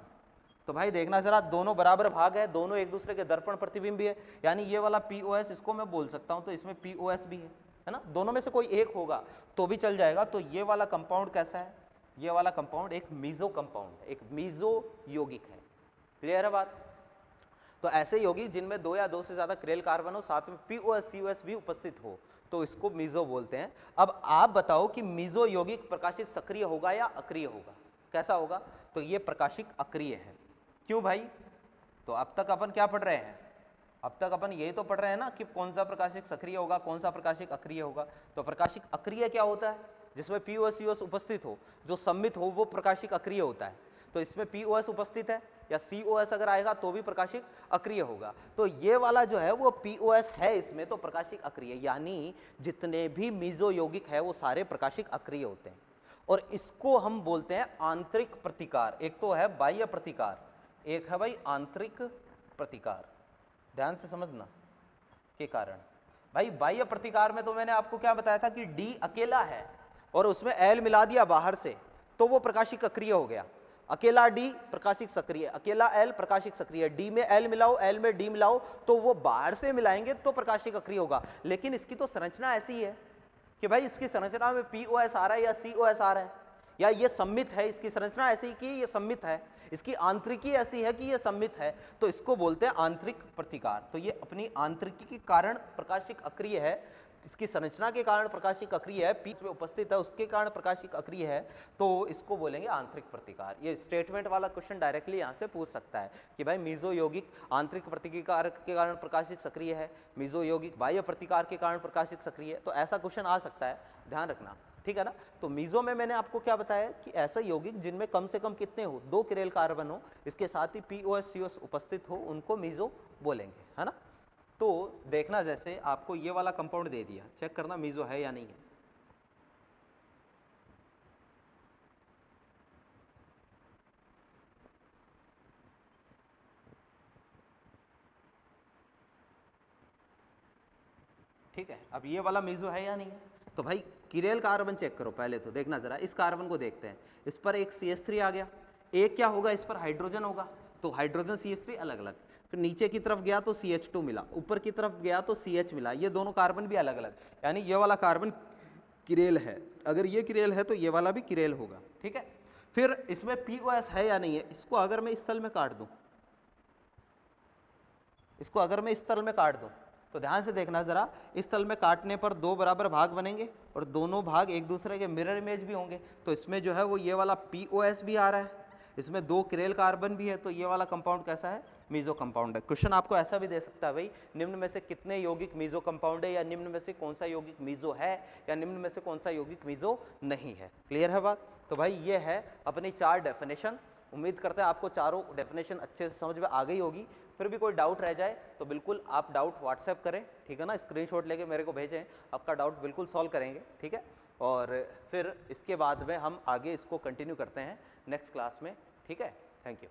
तो भाई देखना जरा, दोनों बराबर भाग है, दोनों एक दूसरे के दर्पण प्रतिबिंबी है, यानी ये वाला POS इसको मैं बोल सकता हूं तो इसमें POS भी है ना, दोनों में से कोई एक होगा तो भी चल जाएगा। तो ये वाला कंपाउंड कैसा है? ये वाला कंपाउंड एक मीजो कंपाउंड, एक मीजो यौगिक है, क्लियर है बात। तो ऐसे यौगिक जिनमें 2 या 2 से ज्यादा किरेल कार्बन हो, साथ में POS COS भी उपस्थित हो, तो इसको मीजो बोलते हैं। अब आप बताओ कि मीजो यौगिक प्रकाशिक सक्रिय होगा या अक्रिय होगा? कैसा होगा? तो ये प्रकाशिक अक्रिय है। क्यों भाई? तो अब तक अपन क्या पढ़ रहे हैं? अब तक अपन यही तो पढ़ रहे हैं ना कि कौन सा प्रकाशिक सक्रिय होगा, कौन सा प्रकाशिक अक्रिय होगा। तो प्रकाशिक अक्रिय क्या होता है? जिसमें POS COS उपस्थित हो, जो सम्मित हो, वो प्रकाशिक अक्रिय होता है। तो इसमें POS उपस्थित है या COS अगर आएगा तो भी प्रकाशिक अक्रिय होगा। तो ये वाला जो है वो POS है इसमें, तो प्रकाशिक अक्रिय, यानी जितने भी मीजो यौगिक है वो सारे प्रकाशिक अक्रिय होते हैं। और इसको हम बोलते हैं आंतरिक प्रतिकार। एक तो है बाह्य प्रतिकार, एक है भाई आंतरिक प्रतिकार। ध्यान से समझना के कारण। भाई बाह्य प्रतिकार में तो मैंने आपको क्या बताया था कि D अकेला है और उसमें L मिला दिया बाहर से, तो वो प्रकाशिक अक्रिय हो गया। अकेला D प्रकाशिक सक्रिय, अकेला L प्रकाशिक सक्रिय, D में L मिलाओ, L में D मिलाओ, तो वो बाहर से मिलाएंगे तो प्रकाशिक अक्रिय होगा। लेकिन इसकी तो संरचना ऐसी है कि भाई इसकी संरचना में POS आ रहा है या COS आ रहा है, या ये सम्मित है, इसकी संरचना ऐसी कि ये सम्मित है, इसकी आंतरिकी ऐसी है कि ये सम्मित है, तो इसको बोलते हैं आंतरिक प्रतिकार। तो ये अपनी आंतरिकी के कारण प्रकाशिक अक्रिय है, इसकी संरचना के कारण प्रकाशिक अक्रिय है, पीस में उपस्थित है उसके कारण प्रकाशिक अक्रिय है, तो इसको बोलेंगे आंतरिक प्रतिकार। ये स्टेटमेंट वाला क्वेश्चन डायरेक्टली यहाँ से पूछ सकता है कि भाई मीजो यौगिक आंतरिक प्रतिकार के कारण प्रकाशिक सक्रिय है, मीजो यौगिक बाह्य प्रतिकार के कारण प्रकाशिक सक्रिय है, तो ऐसा क्वेश्चन आ सकता है, ध्यान रखना, ठीक है ना। तो मीजो में मैंने आपको क्या बताया कि ऐसा यौगिक जिनमें कम से कम कितने हो? 2 किरेल कार्बन हो, इसके साथ ही POS COS उपस्थित हो, उनको मीजो बोलेंगे, है ना। तो देखना, जैसे आपको ये वाला कंपाउंड दे दिया, चेक करना मीजो है या नहीं है। ठीक है, अब ये वाला मीजो है या नहीं है। तो भाई किरेल कार्बन चेक करो पहले, तो देखना जरा, इस कार्बन को देखते हैं, इस पर एक CH3 आ गया, एक क्या होगा, इस पर हाइड्रोजन होगा, तो हाइड्रोजन CH3 अलग अलग, फिर नीचे की तरफ गया तो CH2 मिला, ऊपर की तरफ गया तो CH मिला, ये दोनों कार्बन भी अलग अलग, यानी ये वाला कार्बन किरेल है। अगर ये किरेल है तो ये वाला भी किरेल होगा, ठीक है। फिर इसमें POS है या नहीं है, इसको अगर मैं इस तल में काट दूं, इसको अगर मैं इस तल में काट दूं, तो ध्यान से देखना जरा, इस तल में काटने पर 2 बराबर भाग बनेंगे और दोनों भाग एक दूसरे के मिरर इमेज भी होंगे। तो इसमें जो है वो ये वाला POS भी आ रहा है, इसमें 2 किरेल कार्बन भी है, तो ये वाला कंपाउंड कैसा है? मीजो कंपाउंड है। क्वेश्चन आपको ऐसा भी दे सकता है, भाई निम्न में से कितने यौगिक मीजो कंपाउंड है, या निम्न में से कौन सा यौगिक मीजो है, या निम्न में से कौन सा यौगिक मीजो नहीं है। क्लियर है बात? तो भाई ये है अपनी 4 डेफिनेशन। उम्मीद करते हैं आपको चारों डेफिनेशन अच्छे से समझ में आ गई होगी। फिर भी कोई डाउट रह जाए तो बिल्कुल आप डाउट व्हाट्सएप करें, ठीक है ना, स्क्रीनशॉट लेके मेरे को भेजें, आपका डाउट बिल्कुल सॉल्व करेंगे, ठीक है। और फिर इसके बाद में हम आगे इसको कंटिन्यू करते हैं नेक्स्ट क्लास में, ठीक है। Thank you.